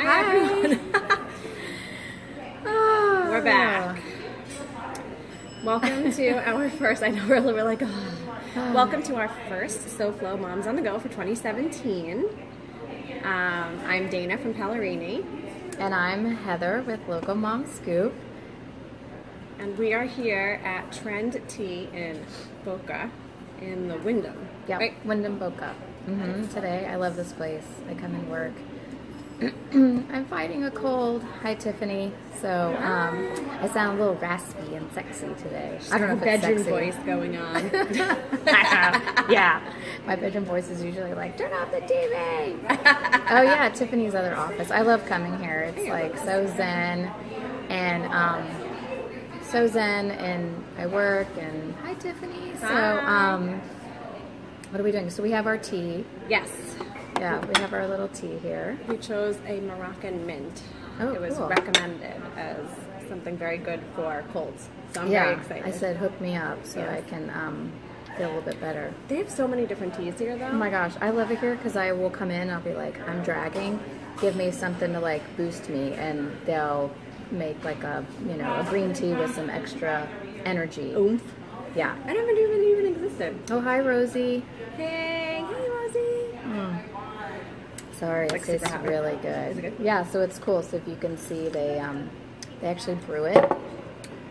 everyone. Oh, We're back. Welcome to our first, I know we're like, welcome to our first SoFlo Moms on the Go for 2017. I'm Dana from Pellerini. And I'm Heather with Local Mom Scoop. And we are here at Trend Tea in Boca in the Wyndham. Yeah, right? Wyndham Boca. Today, I love this place. I come and work. I'm fighting a cold. Hi, Tiffany. So I sound a little raspy and sexy today. I don't know if it's bedroom sexy. voice going on. Yeah, my bedroom voice is usually like, turn off the TV. Oh yeah, Tiffany's other office. I love coming here. It's like so zen, and I work. And hi, Tiffany. So what are we doing? So we have our tea. Yes. Yeah, we have our little tea here. We chose a Moroccan mint. Oh, it was cool. recommended as something very good for colds. So I'm very excited. I said hook me up so Yes. I can feel a little bit better. They have so many different teas here, though. Oh my gosh, I love it here because I will come in and I'll be like, I'm dragging. Give me something to like boost me, and they'll make like a green tea with some extra energy. Oomph. Yeah. I never knew it even existed. Oh, hi, Rosie. Hey, Rosie. Sorry, Like it tastes super happy. really good. Is it good? Yeah, so it's cool. So if you can see, they actually brew it.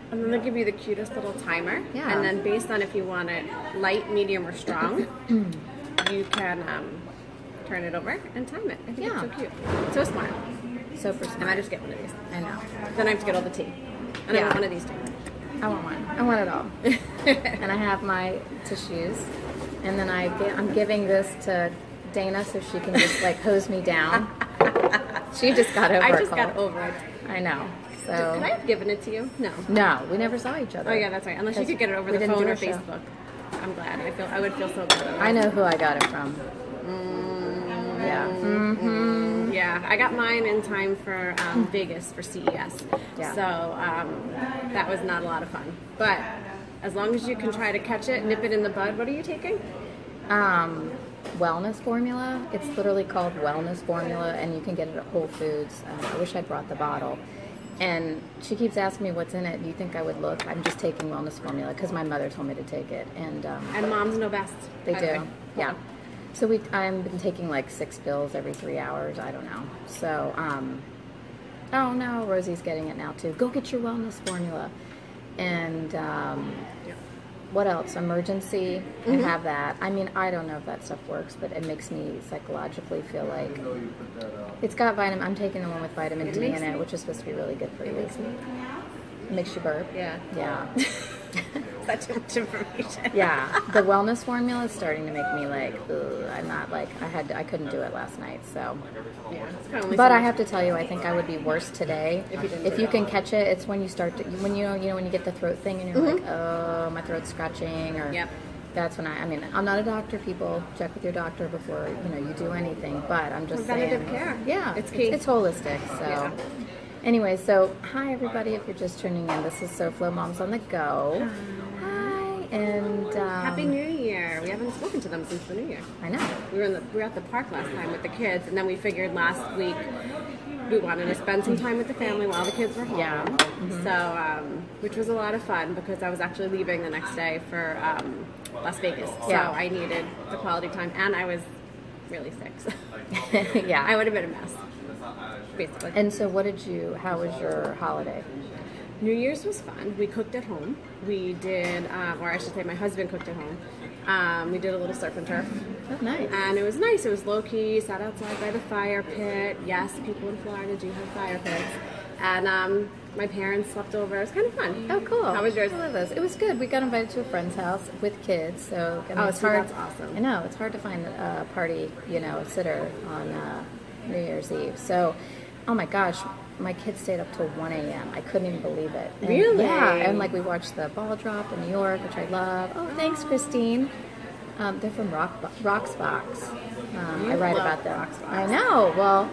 And then they'll give you the cutest little timer. Yeah. And then based on if you want it light, medium, or strong, you can turn it over and time it. I think it's so cute. So smart. Super I might smart. just get one of these. I know. Then I have to get all the tea. And I Yeah. want one of these too. I want one. I want it all. And I have my tissues. And then I'm giving this to Dana so she can just like hose me down. She just got over I a just cold. got over it. I know. Could So I have given it to you? No. no, we never saw each other. Oh yeah, that's right. Unless you could get it over we the didn't phone do or a show. Facebook. I'm glad. I would feel so good. I know who I got it from. Yeah. Yeah, I got mine in time for Vegas for CES. Yeah. So that was not a lot of fun. But as long as you can try to catch it, nip it in the bud. What are you taking? Wellness formula. It's literally called Wellness Formula, and you can get it at Whole Foods. I wish I brought the bottle. And she keeps asking me what's in it. Do you think I would look? I'm just taking Wellness Formula because my mother told me to take it. And moms know best. they by the do. way. Yeah. So I've been taking like 6 pills every 3 hours. I don't know. So, oh no, Rosie's getting it now too. Go get your Wellness Formula. And what else? Emergency. I have that. I mean, I don't know if that stuff works, but it makes me psychologically feel like it's got vitamin. I'm taking the one with vitamin D in it, which is supposed to be really good for you. It makes you burp. Yeah. Yeah. Such too much information. Yeah. The Wellness Formula is starting to make me like, ugh, I'm not like, I couldn't do it last night, so. Yeah, it's kinda only But so I much. have to tell you, I think I would be worse today. If you can catch it, it's when you start to, when you know when you get the throat thing and you're like, oh, my throat's scratching, or Yep. that's when I mean, I'm not a doctor, people. Check with your doctor before, you do anything, but I'm just Preventative saying. care. Yeah. It's key. It's holistic, so. Yeah. Anyway, so hi everybody, if you're just tuning in, this is SoFlo Moms on the Go. Hi, and Happy New Year. We haven't spoken to them since the New Year. I know. We were at the park last time with the kids, and then we figured last week we wanted to spend some time with the family while the kids were home. Yeah. So, which was a lot of fun because I was actually leaving the next day for Las Vegas. Yeah. So I needed the quality time, and I was really sick. So Yeah. I would have been a mess, basically. And so how was your holiday? New Year's was fun. We cooked at home. We did, or I should say my husband cooked at home. We did a little surf and turf. Oh, nice. And it was nice. It was low-key, sat outside by the fire pit. Yes, people in Florida do have fire pits. And my parents slept over. It was kind of fun. Oh, cool. How was yours? I love those. It was good. We got invited to a friend's house with kids, so I mean, it's see, hard. that's awesome. I know, it's hard to find a party, sitter on New Year's Eve. So, oh my gosh, my kids stayed up till 1 a.m. I couldn't even believe it. And, Really? Yeah, and like we watched the ball drop in New York, which I love. Oh, thanks, Christine. They're from Roxbox. I write love about them. Roxbox. I know. Well,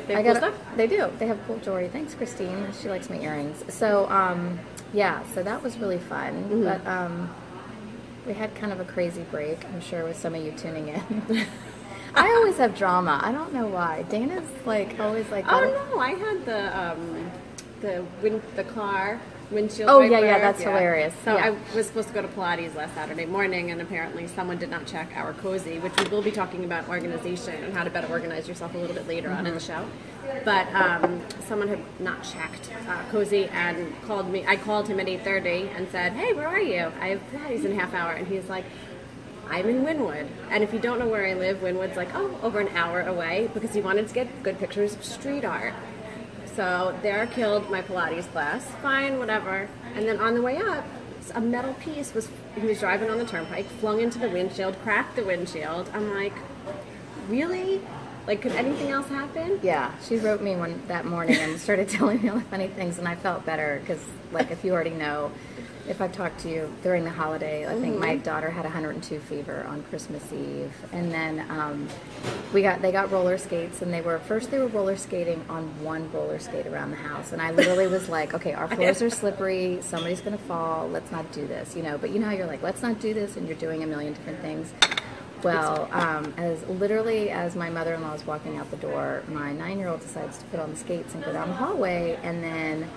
They have cool stuff? They do. They have cool jewelry. Thanks, Christine. She likes my earrings. So, yeah, so that was really fun. But we had kind of a crazy break, I'm sure, with some of you tuning in. I always have drama. I don't know why. Dana's like always like. Oh no, I had the car windshield. Oh wiper. yeah, that's hilarious. So yeah. I was supposed to go to Pilates last Saturday morning, and apparently someone did not check our cozy, which we will be talking about organization and how to better organize yourself a little bit later on in the show. But someone had not checked cozy and called me. I called him at 8:30 and said, "Hey, where are you? I have Pilates in a half hour." And he's like, "I'm in Wynwood." And if you don't know where I live, Wynwood's like, over an hour away, because he wanted to get good pictures of street art. So there killed my Pilates class. Fine, whatever. And then on the way up, a metal piece he was driving on the turnpike, flung into the windshield, cracked the windshield. I'm like, really? Like, could anything else happen? Yeah, she wrote me that morning and started telling me all the funny things, and I felt better because, like, if you already know, if I've talked to you during the holiday, I think my daughter had 102 fever on Christmas Eve, and then they got roller skates, and they were roller skating on one roller skate around the house, and I literally was like, okay, our floors are slippery, somebody's gonna fall, let's not do this, But you know how you're like, let's not do this, and you're doing a million different things. Well, as my mother-in-law is walking out the door, my 9-year-old decides to put on the skates and go down the hallway, and then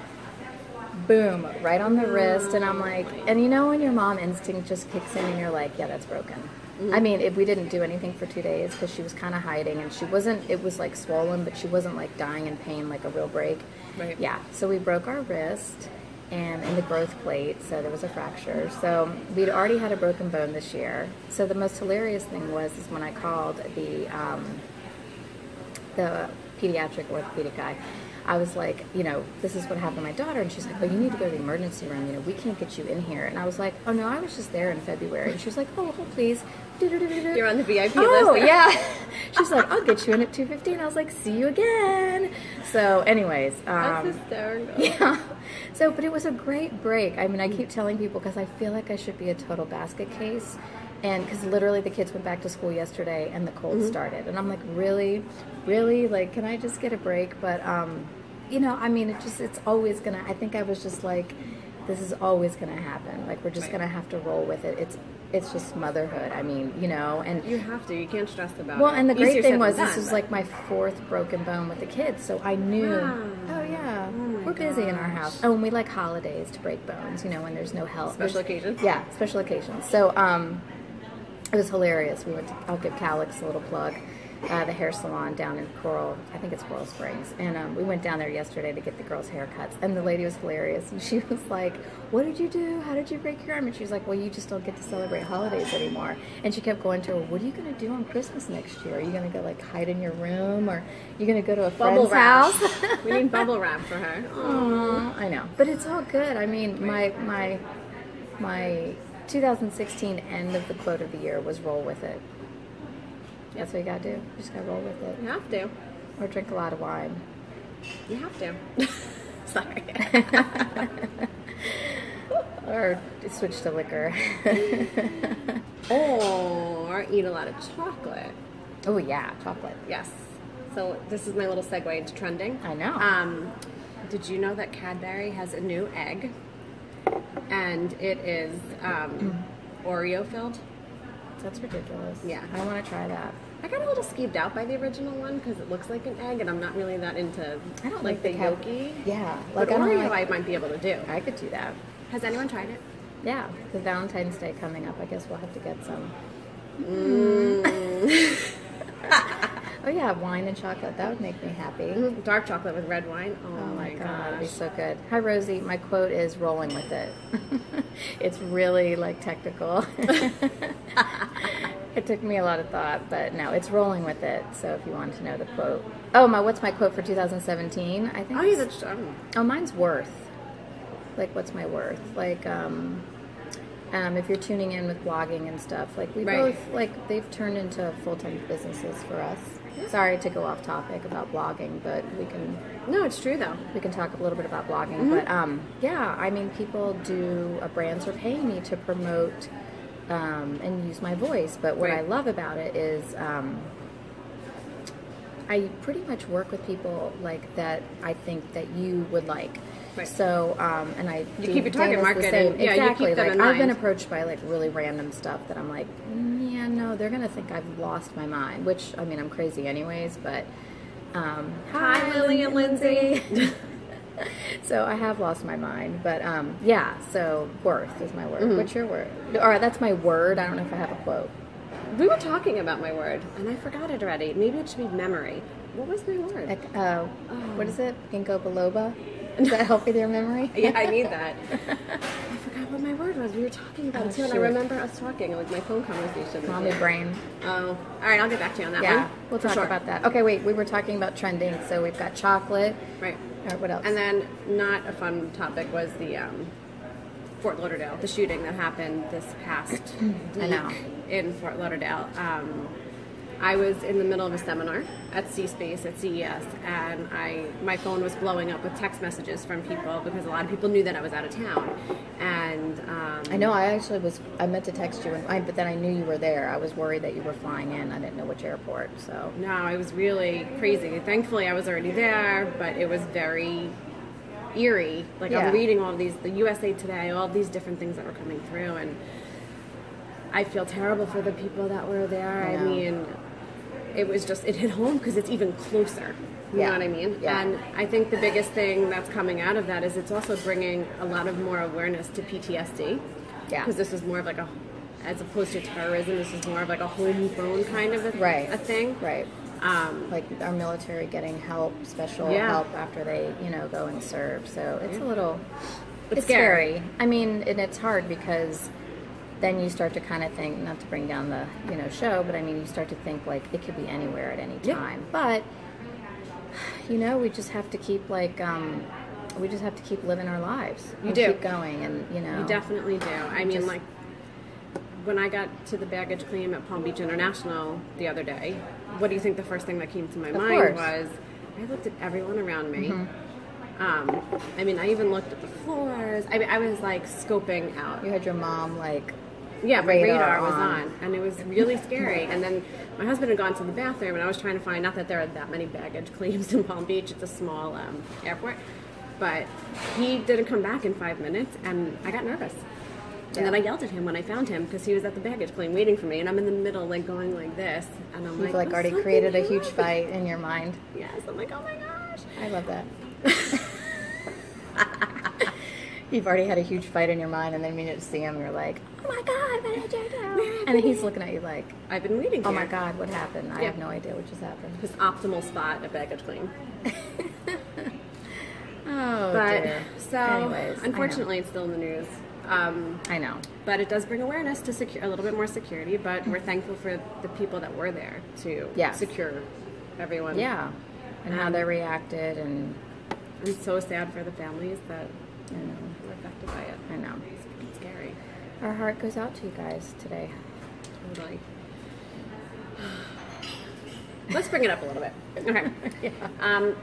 boom, right on the wrist. And I'm like, and when your mom instinct just kicks in and you're like, yeah, that's broken. I mean, we didn't do anything for 2 days because she was kind of hiding, and it was like swollen, but she wasn't like dying in pain like a real break. Right. Yeah, so we broke our wrist and in the growth plate, so there was a fracture. So we'd already had a broken bone this year. So the most hilarious thing is when I called the pediatric orthopedic guy, I was like, this is what happened to my daughter. And she's like, oh, you need to go to the emergency room. We can't get you in here. And I was like, oh, no, I was just there in February. And she was like, oh, please. You're on the VIP list. Oh, yeah. She's like, I'll get you in at 2:15. I was like, see you again. So anyways. That's hysterical. Yeah. So, but it was a great break. I mean, I keep telling people because I feel like I should be a total basket case. And because literally the kids went back to school yesterday and the cold started. And I'm like, really? Like, can I just get a break? But, I mean, it's always going to, I think I was just like, this is always going to happen. Like, we're just going to have to roll with it. It's just motherhood. I mean, and you have to. You can't stress about it. Well, and the great thing was this was like my 4th broken bone with the kids. So I knew, we're busy in our house. Oh, and we like holidays to break bones, when there's no help. Special occasions? Yeah, special occasions. So, it was hilarious. I'll give Calix a little plug, the hair salon down in Coral Springs. And we went down there yesterday to get the girls' haircuts. And the lady was hilarious. And she was like, what did you do? How did you break your arm? And she was like, well, you just don't get to celebrate holidays anymore. And she kept going to her, what are you going to do on Christmas next year? Are you going to go like hide in your room? Or are you going to go to a friend's house? We need bubble wrap for her. Aww. I know. But it's all good. I mean, my 2016 end of the quote of the year was roll with it. That's what you gotta do. You just gotta roll with it. You have to. Or drink a lot of wine. You have to. Sorry. Or switch to liquor. Or eat a lot of chocolate. Oh yeah, chocolate. Yes. So this is my little segue into trending. I know. Did you know that Cadbury has a new egg? And it is Oreo filled. That's ridiculous. Yeah. I want to try that. I got a little skeeved out by the original one because it looks like an egg, and I'm not really that into I don't like the yolky. Yeah. Like Oreo I might be able to do. I could do that. Has anyone tried it? Yeah. The Valentine's Day coming up. I guess we'll have to get some. Oh yeah, wine and chocolate. That would make me happy. Dark chocolate with red wine. Oh my God, it'd be so good. Hi Rosie, my quote is rolling with it. It's really like technical. It took me a lot of thought, but no, it's rolling with it. So if you want to know the quote. What's my quote for 2017? I think. Oh yeah, that's mine's worth. Like, what's my worth? Like, if you're tuning in with blogging and stuff, like we both, like they've turned into full-time businesses for us. Sorry to go off topic about blogging, but we can... No, it's true, though. We can talk a little bit about blogging. But, yeah, I mean, people brands are paying me to promote and use my voice. But what I love about it is I pretty much work with people like that I think that you would like. Right. So, and you keep your target market. Yeah, you exactly. keep them like in mind. I've been approached by like really random stuff that I'm like, yeah, no, they're going to think I've lost my mind, which, I mean, I'm crazy anyways, but Hi, Lily and Lindsay. So I have lost my mind, but yeah, so worth is my word. What's your word? Or that's my word. I don't know if I have a quote. We were talking about my word, and I forgot it already. Maybe it should be memory. What was my word? What is it? Ginkgo biloba? Does that help with your memory? Yeah, I need that. I forgot what my word was. We were talking about it too, and I remember us talking, like my phone conversation. Mommy brain. Oh, all right. I'll get back to you on that one. Yeah, we'll talk about that. Okay, wait. We were talking about trending, so we've got chocolate. Right. All right, what else? And then, not a fun topic was the Fort Lauderdale, the shooting that happened this past week in Fort Lauderdale. I was in the middle of a seminar at C-Space at CES, and my phone was blowing up with text messages from people because a lot of people knew that I was out of town. And I know I meant to text you, but then I knew you were there. I was worried that you were flying in. I didn't know which airport, so. No, it was really crazy. Thankfully, I was already there, but it was very eerie. Like, I'm reading all of these, the USA Today, all these different things that were coming through, and I feel terrible for the people that were there. I mean, it was just, it hit home because it's even closer. You know what I mean? Yeah. And I think the biggest thing that's coming out of that is it's also bringing a lot of more awareness to PTSD. Yeah. Because this is more of like as opposed to terrorism, this is more of like a homegrown kind of a thing. Right. Like our military getting help, special help after they, go and serve. So it's a little, it's scary. I mean, and it's hard because then you start to kind of think, not to bring down the, show, but I mean, you start to think like it could be anywhere at any time. But, we just have to keep we just have to keep living our lives. Keep going and, You definitely do. I mean, like, when I got to the baggage claim at Palm Beach International the other day, what do you think the first thing that came to my mind was? I looked at everyone around me. I mean, I even looked at the floors. I mean, I was like scoping out. You had your mom my radar was on, and it was really scary. And then my husband had gone to the bathroom, and I was trying to find, not that there are that many baggage claims in Palm Beach, it's a small airport, but he didn't come back in 5 minutes, and I got nervous. And then I yelled at him when I found him because he was at the baggage claim waiting for me, and I'm in the middle, like going like this, and I'm You've already created a huge fight in your mind. Yes, I'm like, oh my gosh. I love that. You've already had a huge fight in your mind, and then you need to see him, you're like, oh my God, what did you do? And he's looking at you like, I've been waiting here. Oh my God, what happened? I have no idea what just happened. His optimal spot at baggage claim. Dear. So, anyways, unfortunately, it's still in the news. I know. But it does bring awareness to a little bit more security, but we're thankful for the people that were there to secure everyone. Yeah, and how they reacted, and I'm so sad for the families that were affected by it. I know. It's scary. Our heart goes out to you guys today. Totally. Let's bring it up a little bit. Okay.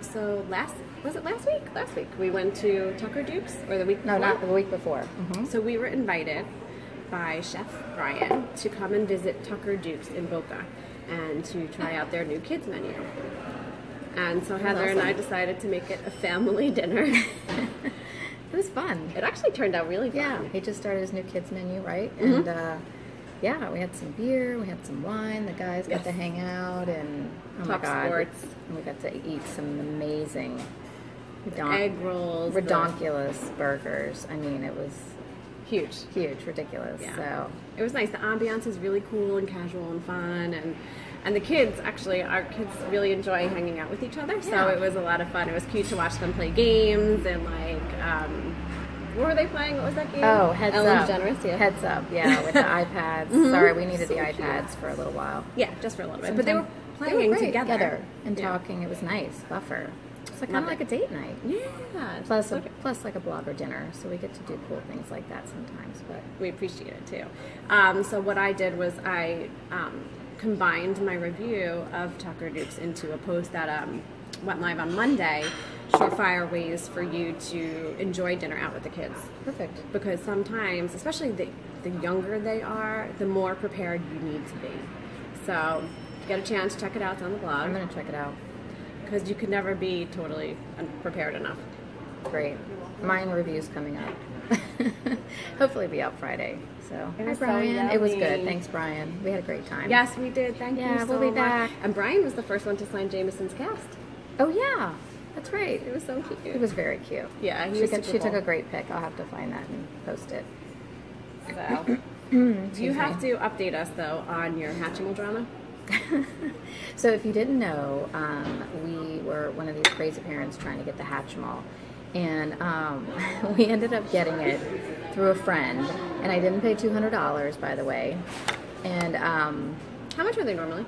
So last week? Last week we went to Tucker Duke's, or the week before? No, not the week before. So we were invited by Chef Brian to come and visit Tucker Duke's in Boca and to try out their new kids menu. And so Heather and I decided to make it a family dinner. It was fun. It actually turned out really fun. Yeah, he just started his new kids menu, right? And we had some beer, we had some wine, the guys got to hang out, and talk sports. And we got to eat some amazing egg rolls, redonkulous burgers. I mean, it was huge, ridiculous. Yeah. So it was nice. The ambiance is really cool and casual and fun, and the kids, actually, our kids really enjoy hanging out with each other, so it was a lot of fun. It was cute to watch them play games, and what were they playing? What was that game? Oh, Heads Ellen's Up. Generous, yeah. Heads Up, yeah, with the iPads. Sorry, we needed the iPads for a little while. Yeah, just for a little bit. But they were playing together and talking. It was nice. Buffer. It's kind of like a date night. Yeah. Plus like a blogger dinner, so we get to do cool things like that sometimes. But we appreciate it too. So what I did was I combined my review of Tucker Duke's into a post that went live on Monday. Surefire ways for you to enjoy dinner out with the kids. Perfect. Because sometimes, especially the younger they are, the more prepared you need to be. So if you get a chance, check it out. It's on the blog. I'm going to check it out. Because you could never be totally prepared enough. great. Mine review's coming up. Hopefully be out Friday. So, It hi was so Brian. It was yummy. good. Thanks, Brian. We had a great time. Yes, we did. Thank you so we'll be much. back. And Brian was the first one to sign Jameson's cast. Oh yeah, that's right. It was so cute. It was very cute. Yeah, he she was got, super she took cool. a great pic. I'll have to find that and post it. So, you have to update us though on your Hatchimal drama. So if you didn't know, we were one of these crazy parents trying to get the Hatchimal, and we ended up getting it through a friend, and I didn't pay $200, by the way. And How much are they normally?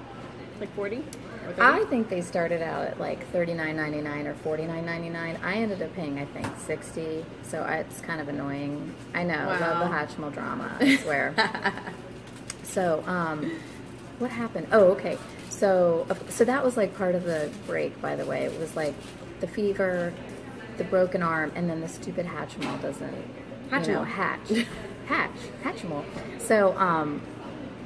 Like 40? Or 30? I think they started out at like $39.99 or $49.99. I ended up paying, I think, $60. So it's kind of annoying. I know. I love the Hatchimal drama, I swear. So, what happened? Oh, okay. So that was like part of the break, by the way. It was like the fever, the broken arm, and then the stupid Hatchimal doesn't, Hatchimal. So,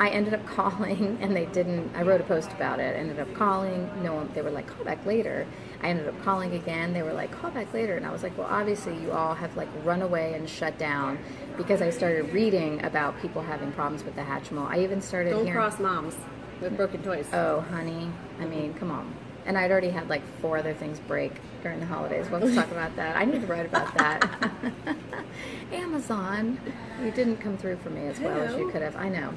I ended up calling, and they didn't. I wrote a post about it. Ended up calling. No one. They were like, call back later. I ended up calling again. They were like, call back later. And I was like, well, obviously you all have like run away and shut down, because I started reading about people having problems with the Hatchimal. I even started Don't hearing. cross moms with broken toys. Oh, honey. I mean, come on. And I'd already had like 4 other things break during the holidays. We'll have to talk about that. I need to write about that. Amazon. You didn't come through for me as well as you could have. I know.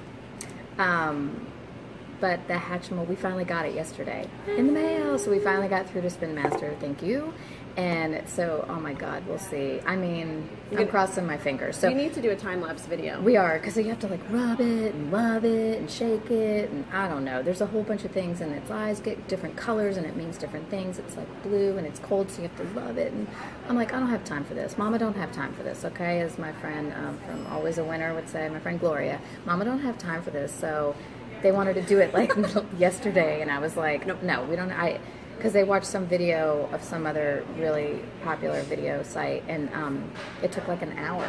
But the Hatchimal, we finally got it yesterday in the mail. So we finally got through to Spin Master. Thank you. And so, oh my God, we'll see. I mean, I'm crossing my fingers. So we need to do a time-lapse video. we are, because you have to like rub it and love it and shake it, and I don't know. There's a whole bunch of things, and its eyes get different colors, and it means different things. It's like blue, and it's cold, so you have to love it. And I'm like, I don't have time for this. Mama don't have time for this, okay? As my friend from Always a Winner would say, my friend Gloria, Mama don't have time for this. So they wanted to do it like yesterday, and I was like, no, we don't. Because they watched some video of some other really popular video site, and it took like an hour.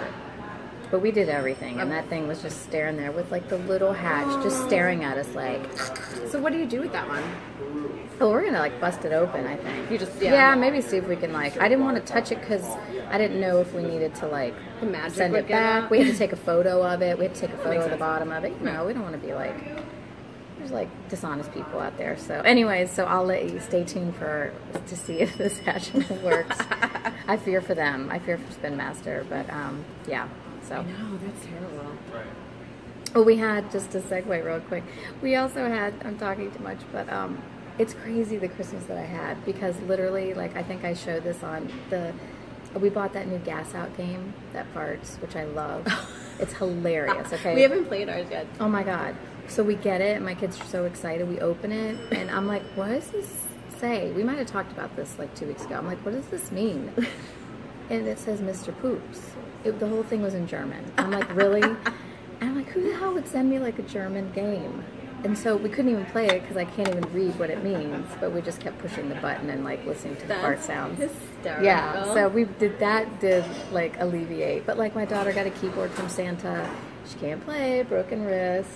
But we did everything, and that thing was just staring there with like the little hatch just staring at us like. So what do you do with that one? Oh, we're gonna like bust it open, I think. You just yeah, maybe see if we can like. I didn't want to touch it because I didn't know if we needed to like The magic send would it get back. out. We had to take a photo of it. We had to take a photo Makes of the sense. bottom of it. You know, we don't want to be like. There's like dishonest people out there. So anyways, so I'll let you stay tuned to see if this Hatchimal works. I fear for them. I fear for Spin Master, but yeah. So. No, that's terrible. Oh, we had, just to segue real quick, we also had, I'm talking too much, but it's crazy the Christmas that I had, because literally, like, I think I showed this on we bought that new Gas Out game that farts, which I love. It's hilarious, okay? We haven't played ours yet. Oh my God. So we get it, and my kids are so excited. We open it, and I'm like, what does this say? We might have talked about this like 2 weeks ago. I'm like, what does this mean? And it says Mr. Poops. The whole thing was in German. I'm like, really? And I'm like, who the hell would send me like a German game? And so we couldn't even play it because I can't even read what it means, but we just kept pushing the button and like listening to the fart sounds. Hysterical. Yeah, so we did like alleviate. But like my daughter got a keyboard from Santa. She can't play, broken wrist,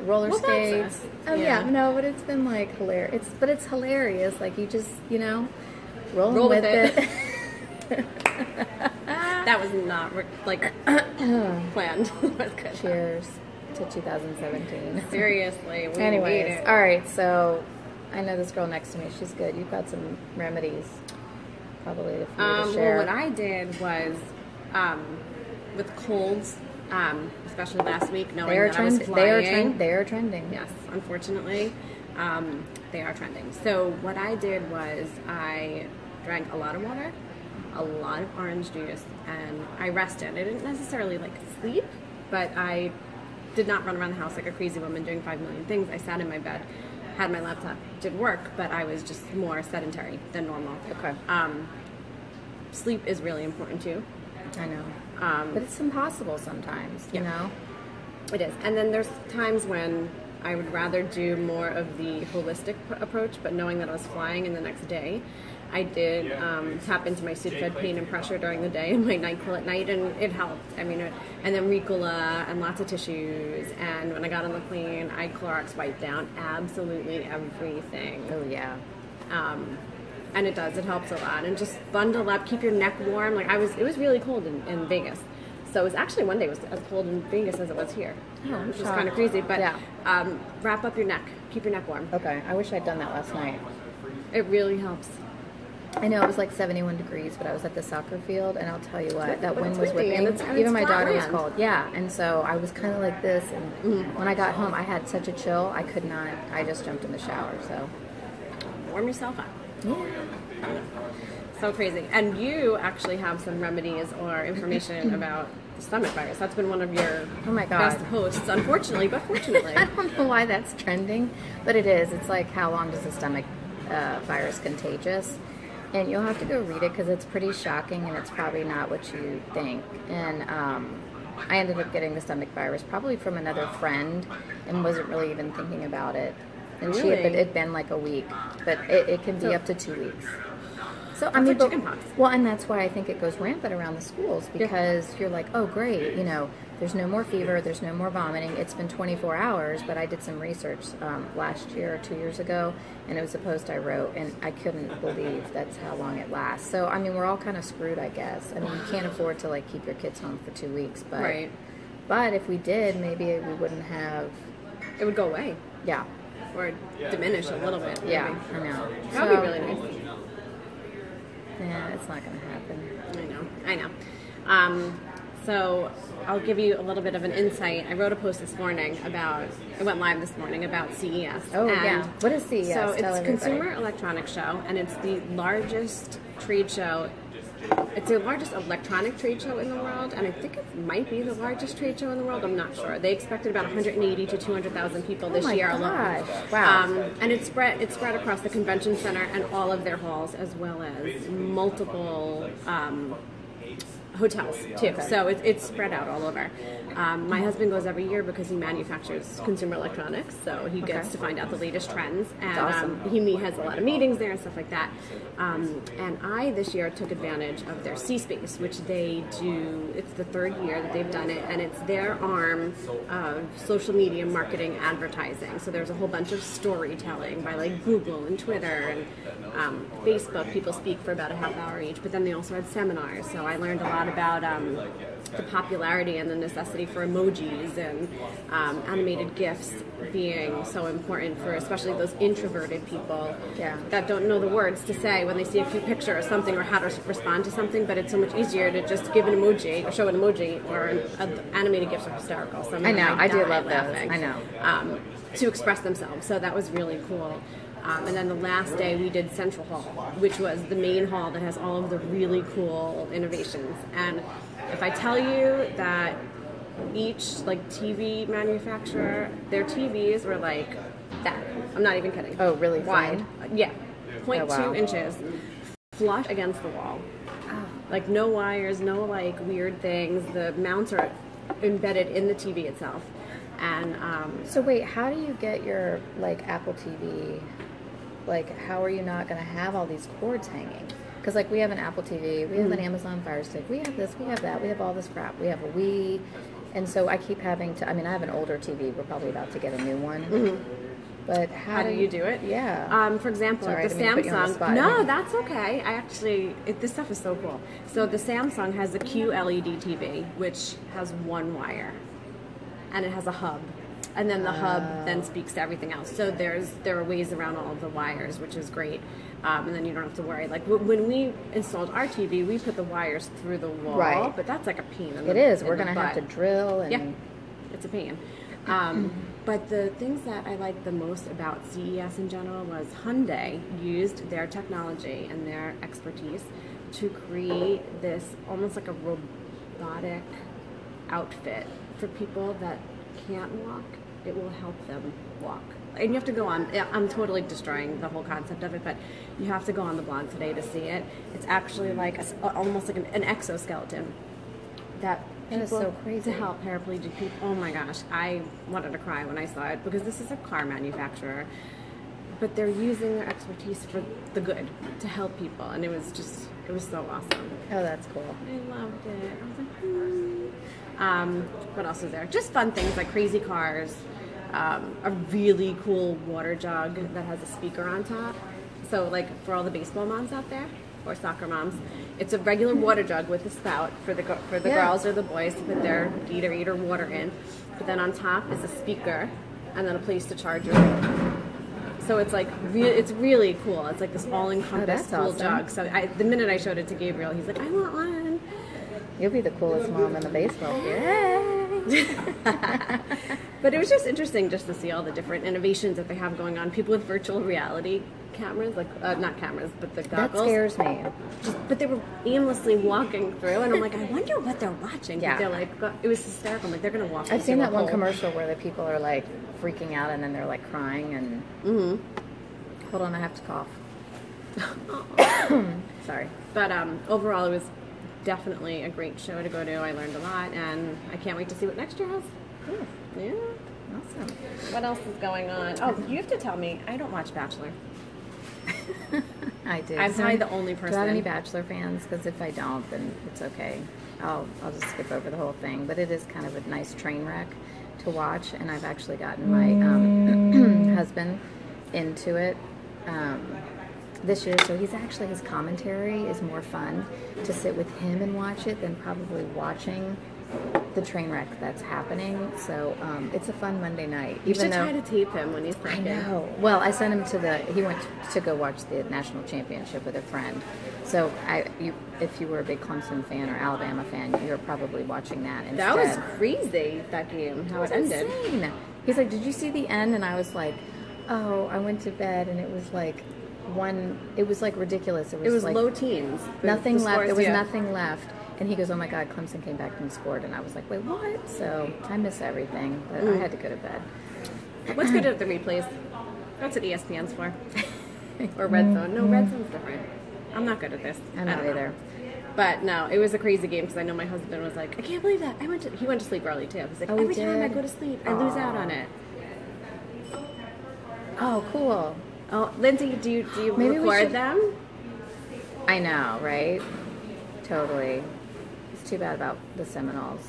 roller Well, skates. that's Oh yeah, no, but it's been like hilarious. It's hilarious. Like you just, roll with it. That was not like planned. That was good. Cheers to 2017. Seriously, we made Anyways, it. all right. So I know this girl next to me. She's good. You've got some remedies, probably for you to share. Well, what I did was with colds, especially last week, knowing that I was flying. They are trending. Yes, unfortunately, they are trending. So what I did was I drank a lot of water, a lot of orange juice, and I rested. I didn't necessarily like sleep, but I did not run around the house like a crazy woman doing 5 million things. I sat in my bed, had my laptop, did work, but I was just more sedentary than normal. Okay. Sleep is really important too. I know. But it's impossible sometimes, you know? It is. And then there's times when I would rather do more of the holistic approach, but knowing that I was flying in the next day, I did tap into my Sudafed pain and pressure during the day and my NyQuil at night, and it helped. I mean, and then Ricola and lots of tissues. And when I got on the plane, I Clorox wiped down absolutely everything. Oh, yeah. And it does. It helps a lot. And just bundle up, keep your neck warm. Like it was really cold in Vegas. So it was actually one day it was as cold in Vegas as it was here. Oh, which is kind of crazy. But yeah. Wrap up your neck. Keep your neck warm. Okay. I wish I'd done that last night. It really helps. I know it was like 71 degrees, but I was at the soccer field, and I'll tell you what, that wind was windy, whipping. and Even my it's daughter was flat cold. Yeah, and so I was kind of like this, and when I got home, I had such a chill, I could not, I just jumped in the shower, so. Warm yourself up. Yeah. So crazy. And you actually have some remedies or information about the stomach virus. That's been one of your Oh my God. best posts, unfortunately, but fortunately. I don't know why that's trending, but it is. It's like, how long does the stomach virus contagious? And you'll have to go read it because it's pretty shocking and it's probably not what you think. And I ended up getting the stomach virus probably from another friend and wasn't really even thinking about it. And Really? it'd been like a week, but it can be up to 2 weeks. So I That's mean, like chickenpox. well, and that's why I think it goes rampant around the schools because you're like, oh, great, there's no more fever, there's no more vomiting. It's been 24 hours, but I did some research last year or 2 years ago, and it was a post I wrote, and I couldn't believe that's how long it lasts. So I mean, we're all kind of screwed, I guess. I mean, you can't afford to like keep your kids home for 2 weeks, but Right. But if we did, maybe we wouldn't have. It would go away. Yeah. Or diminish a little bit. Yeah, maybe. I know. That would be really nice. Yeah, it's not going to happen. I know. So I'll give you a little bit of an insight. I wrote a post this morning it went live this morning about CES. Oh, And yeah. What is CES? So it's Tell a everybody. Consumer Electronics Show, and it's the largest trade show. It's the largest electronic trade show in the world, and I think it might be the largest trade show in the world. I'm not sure. They expected about 180 to 200,000 people this year alone. Wow. And it's spread across the convention center and all of their halls, as well as multiple hotels too. Okay. So it's spread out all over. My husband goes every year because he manufactures consumer electronics, so he gets to find out the latest trends. And awesome. He has a lot of meetings there and stuff like that. And I this year took advantage of their C-Space, which they do. It's the third year that they've done it, and it's their arm of social media marketing advertising. So there's a whole bunch of storytelling by like Google and Twitter and Facebook. People speak for about a half hour each, but then they also had seminars. So I learned a lot about the popularity and the necessity for emojis and animated GIFs being so important for especially those introverted people that don't know the words to say when they see a cute picture or something or how to respond to something, but it's so much easier to just give an emoji or show an emoji or animated GIFs are hysterical. So I know, I do love laughing. those. I know. To express themselves. So that was really cool. And then the last day we did Central Hall, which was the main hall that has all of the really cool innovations. And if I tell you that each like TV manufacturer, their TVs were like that. I'm not even kidding. Oh, really? Wide. Yeah. 0.2 Oh, wow. inches. Flush against the wall. Like no wires, no like weird things. The mounts are embedded in the TV itself. And So wait, how do you get your like Apple TV? Like, how are you not going to have all these cords hanging? Because like we have an Apple TV, we have an Amazon Fire Stick, we have this, we have that, we have all this crap, we have a Wii, and so I keep having to. I mean, I have an older TV. We're probably about to get a new one. But how do you do it? Yeah. For example, Sorry, I the didn't mean to put you on the Samsung. spot. No, that's okay. I actually, this stuff is so cool. So the Samsung has the QLED TV, which has one wire, and it has a hub, and then the hub then speaks to everything else. So there are ways around all of the wires, which is great. And then you don't have to worry. Like when we installed our TV, we put the wires through the wall, Right. but that's like a pain. It is. We're going to have to drill and. Yeah, it's a pain. But the things that I liked the most about CES in general was Hyundai used their technology and their expertise to create this almost like a robotic outfit for people that can't walk. It will help them walk. And you have to go on, I'm totally destroying the whole concept of it, but you have to go on the blog today to see it. It's actually like almost like an exoskeleton that is so crazy. to help paraplegic people. Oh my gosh, I wanted to cry when I saw it because this is a car manufacturer, but they're using their expertise for the good to help people, and it was so awesome. Oh, that's cool. I loved it. I was like, what else is there? Just fun things like crazy cars, a really cool water jug that has a speaker on top So like for all the baseball moms out there or soccer moms, it's a regular water jug with a spout for the girls or the boys to put their eater water in. But then on top is a speaker and then a place to charge your phone. So it's like it's really cool. It's like this all-encompassed cool jug. So the minute I showed it to Gabriel, he's like, I want one. You'll be the coolest mom in the baseball field. Yay! But it was just interesting just to see all the different innovations that they have going on. People with virtual reality cameras, like not cameras, but the goggles. That scares me. But they were aimlessly walking through, and I'm like, I wonder what they're watching. Yeah. But they're like, it was hysterical. I'm like, they're gonna walk. I've seen that one commercial where the people are like freaking out and then they're like crying and. Hold on, I have to cough. Sorry. But overall, it was definitely a great show to go to. I learned a lot, and I can't wait to see what next year has. Cool. Yeah. Awesome. What else is going on? Oh, you have to tell me. I don't watch Bachelor. I do. I'm probably the only person. Do you have any Bachelor fans? Because if I don't, then it's okay. I'll just skip over the whole thing. But it is kind of a nice train wreck to watch, and I've actually gotten my husband into it this year. So his commentary is more fun to sit with him and watch it than probably watching the train wreck that's happening. So it's a fun Monday night. You should try to tape him when he's playing. I know. Well, I sent him he went to go watch the national championship with a friend. So if you were a big Clemson fan or Alabama fan, you're probably watching that instead. That was crazy, that game, how it ended. Insane. He's like, did you see the end? And I was like, oh, I went to bed and it was like ridiculous. It was like low teens. Nothing left. There was nothing left. And he goes, oh my God, Clemson came back and scored. And I was like, wait, what? So I miss everything. But I had to go to bed. What's good at the replays? That's what ESPN's for. Or Red Zone. No, Red Zone's different. I'm not good at this. I'm not either. But no, it was a crazy game because I know my husband was like, I can't believe that. He went to sleep early too. He's like, every time I go to sleep, I lose out on it. Oh, cool. Oh, Lindsay, do you record them? I know, right? Totally. It's too bad about the Seminoles.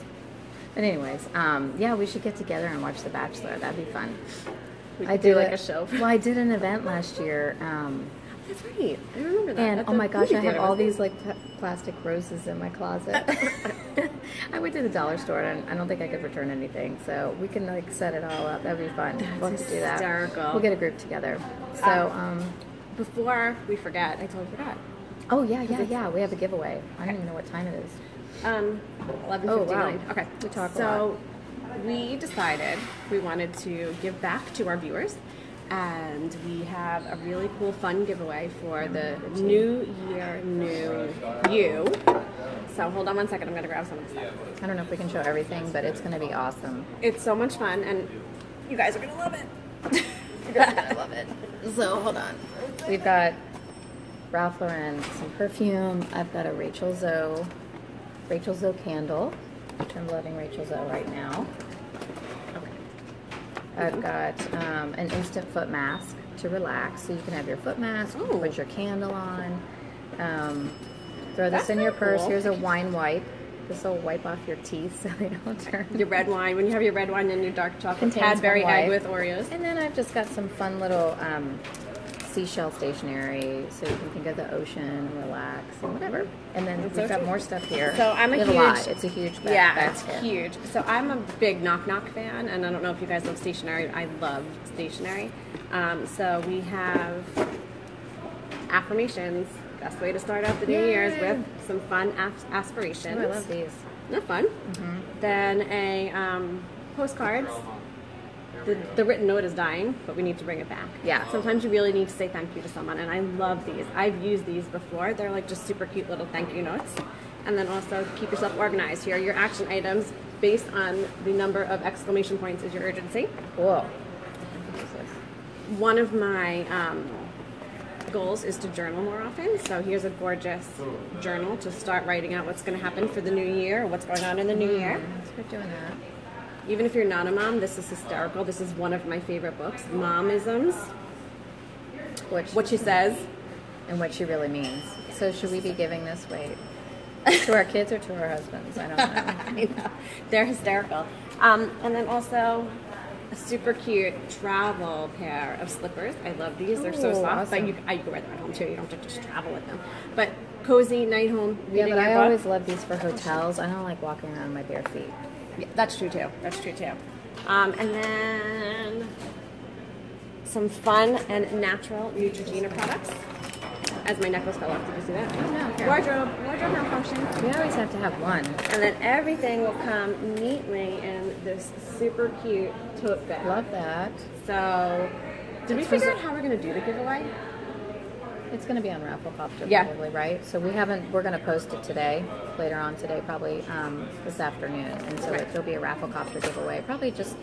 But anyways, yeah, we should get together and watch The Bachelor. That'd be fun. We could do like a show. Well, I did an event last year. That's right. I remember that. And oh my gosh, I have all these like plastic roses in my closet. I went to the dollar store and I don't think I could return anything. So we can like set it all up. That'd be fun. We'll have to do that. Hysterical. We'll get a group together. So before we forget, I totally forgot. Oh yeah. We have a giveaway. I don't even know what time it is. 11:59. Oh, wow. Okay. We talk a lot. So we decided we wanted to give back to our viewers, and we have a really cool, fun giveaway for the New Year, New You. So hold on one second. I'm going to grab some of the stuff. I don't know if we can show everything, but it's going to be awesome. It's so much fun, and you guys are going to love it. You guys are going to love it. So hold on. We've got Ralph Lauren, some perfume. I've got a Rachel Zoe candle, which I'm loving Rachel Zoe right now. I've got an instant foot mask to relax, so you can have your foot mask, you can put your candle on. Throw this in your purse. Cool. Here's a wine wipe. This will wipe off your teeth so they don't turn. Your red wine. When you have your red wine and your dark chocolate Cadbury egg with Oreos. And then I've just got some fun little seashell stationery, so you can think of the ocean and relax and whatever. And then we've got more stuff here. So I'm a huge lot. It's a huge basket. Yeah, it's huge. So I'm a big Knock Knock fan, and I don't know if you guys love stationery. I love stationery. So we have affirmations. Best way to start out the New Year's with some fun aspirations. Oh, I love these. They're fun. Mm-hmm. Then a postcards. The written note is dying, but we need to bring it back. Yeah. Sometimes you really need to say thank you to someone, and I love these. I've used these before. They're like just super cute little thank you notes. And then also keep yourself organized. Here are your action items based on the number of exclamation points is your urgency. Cool. One of my goals is to journal more often. So here's a gorgeous journal to start writing out what's going to happen for the new year, what's going on in the new year. Let's start doing that. Even if you're not a mom, this is hysterical. This is one of my favorite books, Momisms. What she says. And what she really means. So should we be giving this, to our kids or to our husbands? I don't know. I know. They're hysterical. And then also, a super cute travel pair of slippers. I love these. They're so Ooh, soft. awesome. But you can wear them at home too. You don't have to just travel with them. But cozy night home Yeah, reading but your I book. always love these for hotels. I don't like walking around in my bare feet. Yeah, that's true too. That's true too. And then some fun and natural Neutrogena products. As my necklace fell off, did you see that? Oh, no, here. Wardrobe malfunction. We always have to have one. And then everything will come neatly in this super cute tote bag. Love that. So, did we figure out how we're going to do the giveaway? It's going to be on Rafflecopter Yeah. probably, right? So we're going to post it today, later on today, probably this afternoon. And so Right. it'll be a Rafflecopter giveaway. Probably just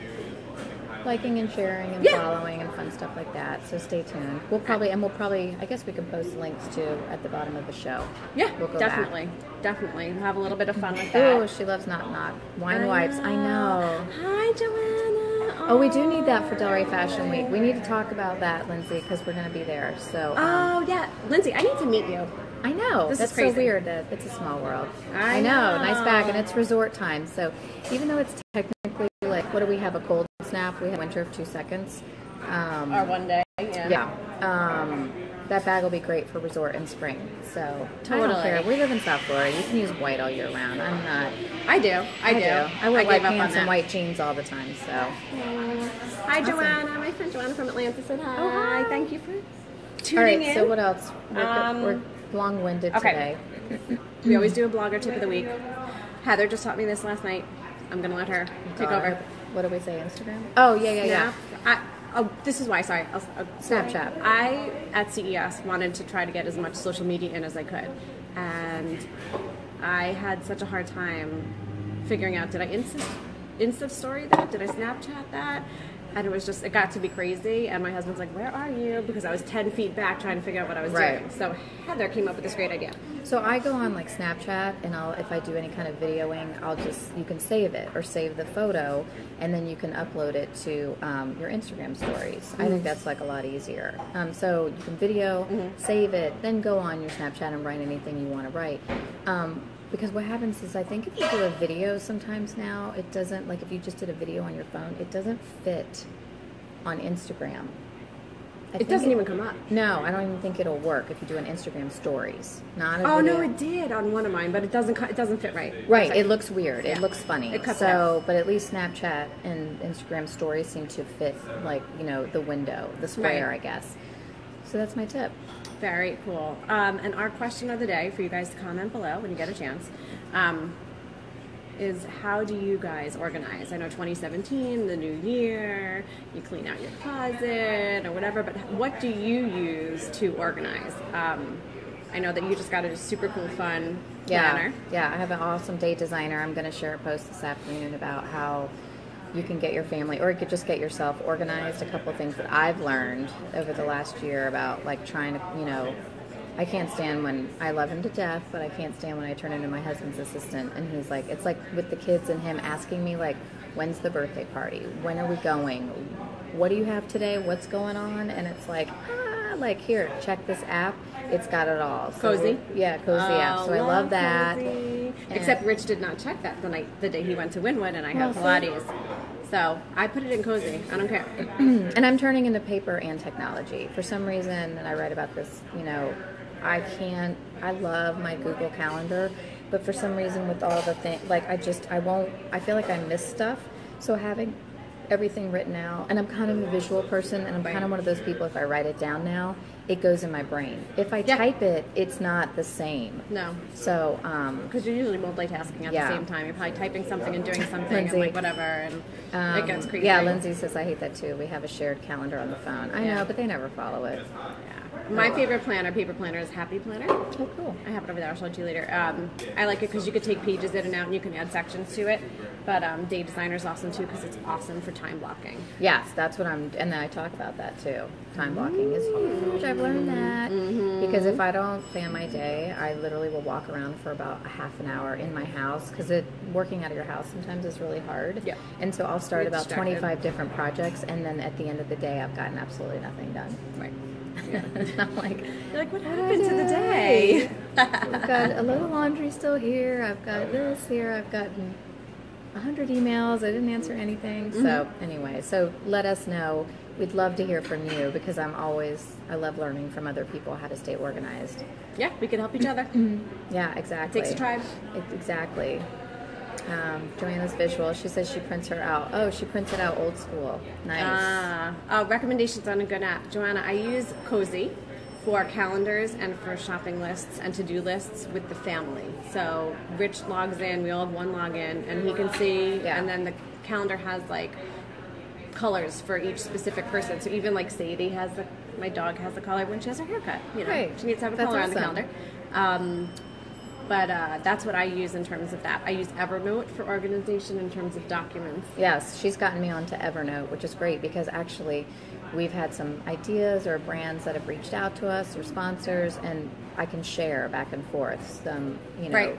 liking and sharing and Yeah. following and fun stuff like that. So stay tuned. We'll probably, I guess we can post links too at the bottom of the show. Yeah, We'll go definitely. Definitely. We'll have a little bit of fun with Back. that. Oh, she loves Not wine wipes. I know. Hi, Joanna. Oh, we do need that for Delray Fashion Week. We need to talk about that, Lindsay, because we're going to be there. So. Oh, yeah. Lindsay, I need to meet you. I know. This is That's crazy. so weird that it's a small world. I know. Nice bag, and know. it's resort time. So even though it's technically like, what do we have? A cold snap. We have winter of 2 seconds. Or one day. Yeah. Yeah. That bag will be great for resort in spring. So I Totally. don't care. We live in South Florida. You can use white all year round. I'm not. I do. I do. I wear white gave up on pants and that. white jeans all the time. So. Hi, Joanna. My friend Joanna from Atlanta said hi. Oh, hi. Thank you for All tuning right. in. So what else? We're long-winded okay. today. We always do a blogger tip of the week. Heather just taught me this last night. I'm going to let her take over. What do we say? Instagram? Oh yeah. This is why. Sorry. Snapchat. I at CES wanted to try to get as much social media in as I could, and I had such a hard time figuring out, did I Insta story that? Did I Snapchat that? And it got to be crazy. And my husband's like, where are you? Because I was 10 feet back trying to figure out what I was doing. So Heather came up with this great idea. So I go on like Snapchat, and if I do any kind of videoing, you can save it or save the photo, and then you can upload it to your Instagram stories. I think that's like a lot easier. So you can video, save it, then go on your Snapchat and write anything you want to write. Because what happens is, I think if you do a video sometimes now, it doesn't, like if you just did a video on your phone, it doesn't fit on Instagram. It doesn't even come up. No, I don't even think it'll work if you do an Instagram stories. Not a Oh video. no, it did on one of mine, but it doesn't fit right. Right, It's like- it looks weird. Yeah. It looks funny. It cuts so, but at least Snapchat and Instagram stories seem to fit, like, the window, the square, Right. I guess. So that's my tip. Very cool. And our question of the day for you guys to comment below when you get a chance is, how do you guys organize? I know 2017, the new year, you clean out your closet or whatever, but what do you use to organize? I know that you just got a super cool, fun planner. Yeah, I have an awesome date designer. I'm going to share a post this afternoon about how you can get your family, or you could just get yourself organized. A couple of things that I've learned over the last year about like trying to, I can't stand when, I love him to death, but I can't stand when I turn into my husband's assistant and he's like, it's like with the kids and him asking me like, when's the birthday party? When are we going? What do you have today? What's going on? And it's like, here, check this app. It's got it all. So Cozy? Cozy app. So I love that. Cozy. And- Except Rich did not check that the day he went to Wynwood and I have Well, see? Pilates. So I put it in Cozy. I don't care. And I'm turning into paper and technology. For some reason, and I write about this, I love my Google Calendar, but for some reason with all the things, like I feel like I miss stuff. So having everything written out, and I'm kind of a visual person, and I'm kind of one of those people, if I write it down now, it goes in my brain. If I type it, it's not the same. No. So, Because you're usually multitasking at the same time. You're probably typing something and doing something Lindsay. and like whatever, and it gets crazy. Yeah, Lindsay says I hate that too. We have a shared calendar on the phone. I know, but they never follow it. My favorite paper planner is Happy Planner. Oh, cool. I have it over there. I'll show it to you later. I like it because you could take pages in and out and you can add sections to it. But Day Designer is awesome too because it's awesome for time blocking. Yes, that's what and then I talk about that too. Time blocking is huge. I've learned that. Because if I don't plan my day, I literally will walk around for about a half an hour in my house because working out of your house sometimes is really hard. Yeah. And so I'll start You're about distracted. 25 different projects, and then at the end of the day, I've gotten absolutely nothing done. Right. And I'm like, You're like, what happened to the day? I've got a little laundry still here. I've got this here. I've got 100 emails. I didn't answer anything. So anyway, so let us know. We'd love to hear from you because I love learning from other people how to stay organized. Yeah, we can help each other. Yeah, exactly. Takes a tribe. Exactly. Joanna's visual. She says she prints her out. Oh, she prints it out old school. Nice. Recommendations on a good app. Joanna, I use Cozy for calendars and for shopping lists and to-do lists with the family. So Rich logs in, we all have one login, and he can see, and then the calendar has like colors for each specific person. So even like Sadie my dog has the color when she has her haircut. You know, Right. she needs to have a color on the calendar. But that's what I use in terms of that. I use Evernote for organization in terms of documents. Yes, she's gotten me onto Evernote, which is great because actually we've had some ideas or brands that have reached out to us or sponsors, and I can share back and forth some,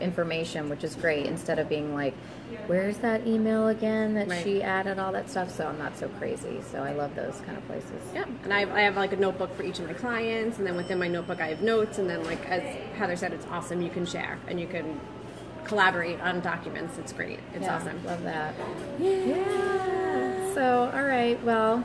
information, which is great instead of being like, where's that email again that she added all that stuff? So I'm not so crazy. So I love those kind of places. Yeah, and I have like a notebook for each of my clients, and then within my notebook I have notes, and then like as Heather said, it's awesome. You can share and you can collaborate on documents. It's great. It's awesome. Love that. Yeah. So, all right. Well,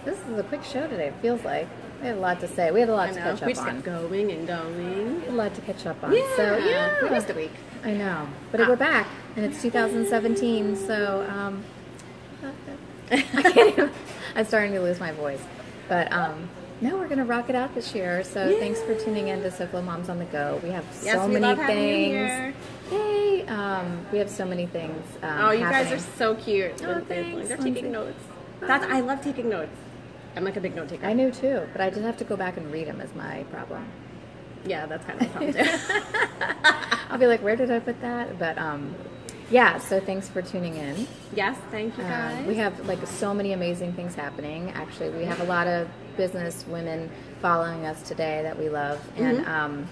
this is a quick show today. It feels like we had a lot to say. We had a lot to catch up on. We just kept going and going. A lot to catch up on. Yeah. So We missed a week. I know, but we're back, and it's 2017. So I can't even, I'm starting to lose my voice, but no, we're gonna rock it out this year. So thanks for tuning in to SoFlo Moms on the Go. We have so many things. Yay! We have so many things. You guys are so cute. Oh, thanks, They're taking notes. I love taking notes. I'm like a big note taker. I knew too, but I just have to go back and read them is my problem. Yeah, that's kind of a problem too. I'll be like, where did I put that? But so thanks for tuning in. Yes, thank you guys. We have like so many amazing things happening. Actually, we have a lot of business women following us today that we love. And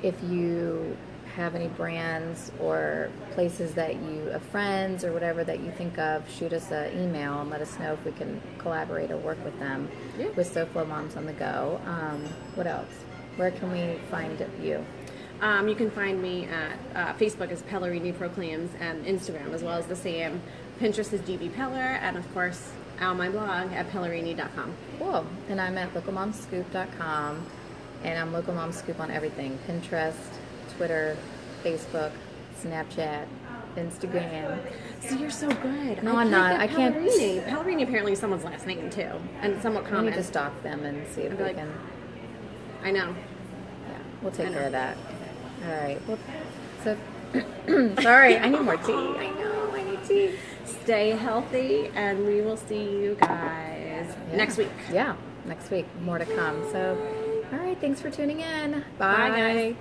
if you have any brands or places that you have friends or whatever that you think of, shoot us an email and let us know if we can collaborate or work with them with SoFlo Moms on the Go. What else? Where can we find you? You can find me at Facebook as Pellerini Proclaims, and Instagram as well as the same. Pinterest is DB Peller, and of course on my blog at Pellerini.com. Cool. And I'm at localmomscoop.com, and I'm Local Mom Scoop on everything: Pinterest, Twitter, Facebook, Snapchat, Instagram. So you're so good. No, I'm not. I can't. Pellerini apparently is someone's last name too, and somewhat common. We need to stalk them and see if we can. I know. Yeah, we'll take care of that. All right. Well, so sorry, I need more tea. I know, I need tea. Stay healthy, and we will see you guys next week. Yeah, next week. More to come. So, all right. Thanks for tuning in. Bye. Bye guys.